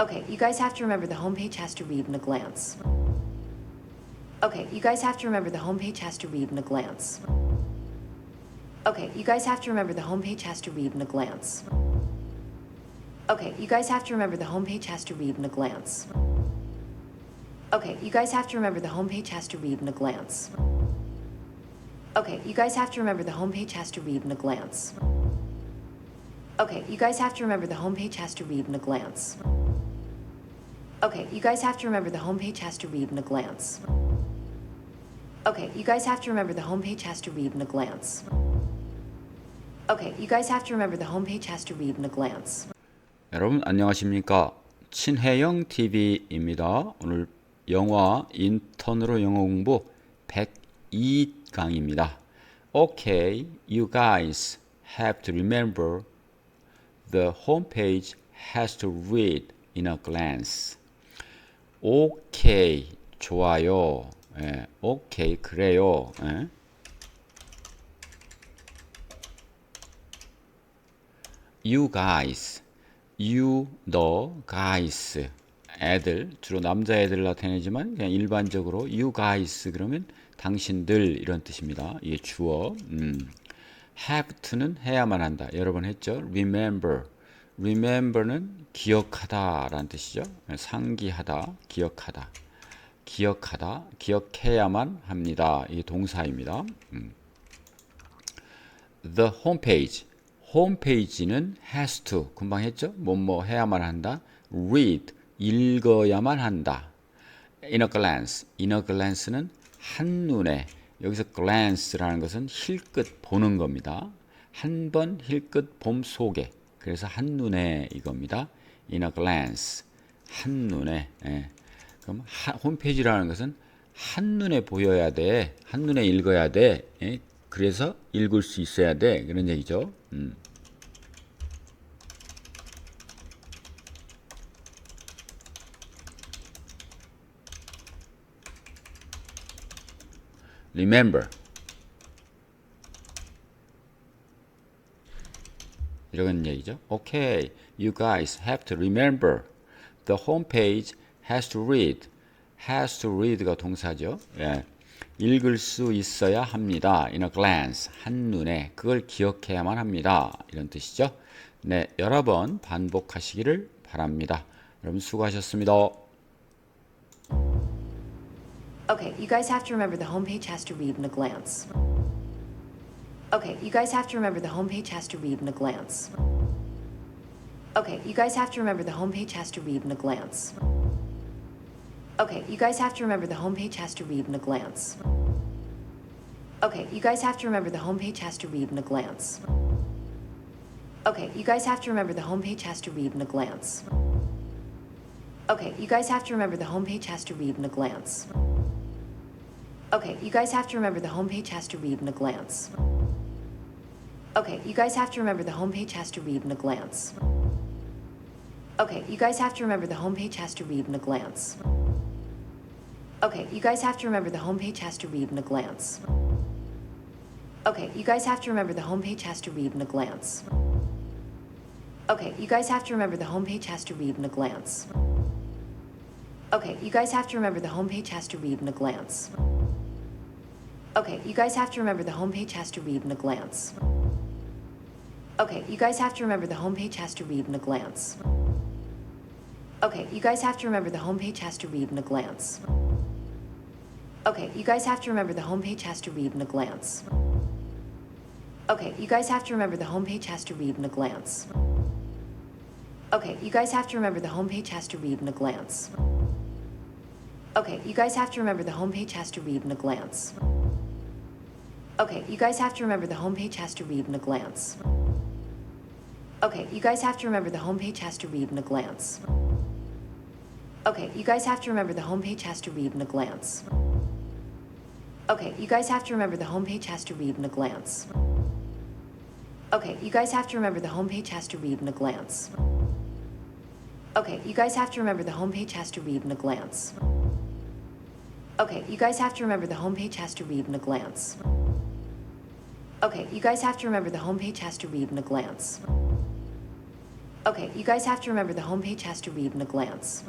Okay, you guys have to remember the homepage has to read in a glance. Okay, you guys have to remember the homepage has to read in a glance. Okay, you guys have to remember the homepage has to read in a glance. Okay, you guys have to remember the homepage has to read in a glance. Okay, you guys have to remember the homepage has to read in a glance. Okay, you guys have to remember the homepage has to read in a glance. Okay, you guys have to remember the homepage has to read in a glance. Okay, you guys have to remember the homepage has to read in a glance. Okay, you guys have to remember the homepage has to read in a glance. Okay, you guys have to remember the homepage has to read in a glance. 여러분 안녕하십니까? 친혜영 TV입니다. 오늘 영화 인턴으로 영어 공부 102강입니다. Okay, you guys have to remember the homepage has to read in a glance. Okay, 좋아요. 예, okay, 그래요. 예. You guys, you, 너, guys, 애들, 주로 남자애들을 나타내지만 그냥 일반적으로 you guys 그러면 당신들 이런 뜻입니다. 이게 주어. have to는 해야만 한다. 여러 번 했죠. remember, remember는 기억하다 라는 뜻이죠. 상기하다, 기억하다, 기억하다, 기억해야만 합니다. 이게 동사입니다. The homepage, 홈페이지는 has to, 금방 했죠? 뭐뭐 해야만 한다. read, 읽어야만 한다. in a glance, in a glance는 한눈에, 여기서 glance라는 것은 힐끗 보는 겁니다. 한 번 힐끗 봄 속에, 그래서 한눈에 이겁니다. in a glance, 한눈에. 예. 그럼 홈페이지라는 것은 한눈에 보여야 돼. 한눈에 읽어야 돼. 예. 그래서 읽을 수 있어야 돼. 그런 얘기죠. remember. 이런 얘기죠. Okay, you guys have to remember. The homepage has to read. has to read가 동사죠. 예. 읽을 수 있어야 합니다. in a glance, 한눈에. 그걸 기억해야만 합니다. 이런 뜻이죠. 네, 여러 번 반복하시기를 바랍니다. 여러분 수고하셨습니다. Okay, you guys have to remember the homepage has to read in a glance. Okay, you guys have to remember the homepage has to read in a glance. Okay, you guys have to remember the homepage has to read in a glance. Okay, you guys have to remember the homepage has to read in a glance. Okay, you guys have to remember the homepage has to read in a glance. Okay, you guys have to remember the homepage has to read in a glance. Okay, you guys have to remember the homepage has to read in a glance. Okay, you guys have to remember the homepage has to read in a glance. Okay, you guys have to remember the homepage has to read in a glance. Okay, you guys have to remember the homepage has to read in a glance. Okay, you guys have to remember the homepage has to read in a glance. Okay, you guys have to remember the homepage has to read in a glance. Okay, you guys have to remember the homepage has to read in a glance. Okay, you guys have to remember the homepage has to read in a glance. Okay, you guys have to remember the homepage has to read in a glance. Okay, you guys have to remember the homepage has to read in a glance. Okay, you guys have to remember the homepage has to read in a glance. Okay, you guys have to remember the homepage has to read in a glance. Okay, you guys have to remember the homepage has to read in a glance. Okay, you guys have to remember the homepage has to read in a glance. Okay, you guys have to remember the homepage has to read in a glance. Okay, you guys have to remember the homepage has to read in a glance. Okay, you guys have to remember the homepage has to read in a glance. Okay, you guys have to remember the homepage has to read in a glance. Okay, you guys have to remember the homepage has to read in a glance. Okay, you guys have to remember the homepage has to read in a glance. Okay, you guys have to remember the homepage has to read in a glance. Okay, you guys have to remember the homepage has to read in a glance. Okay, you guys have to remember the homepage has to read in a glance. Okay, you guys have to remember the homepage has to read in a glance.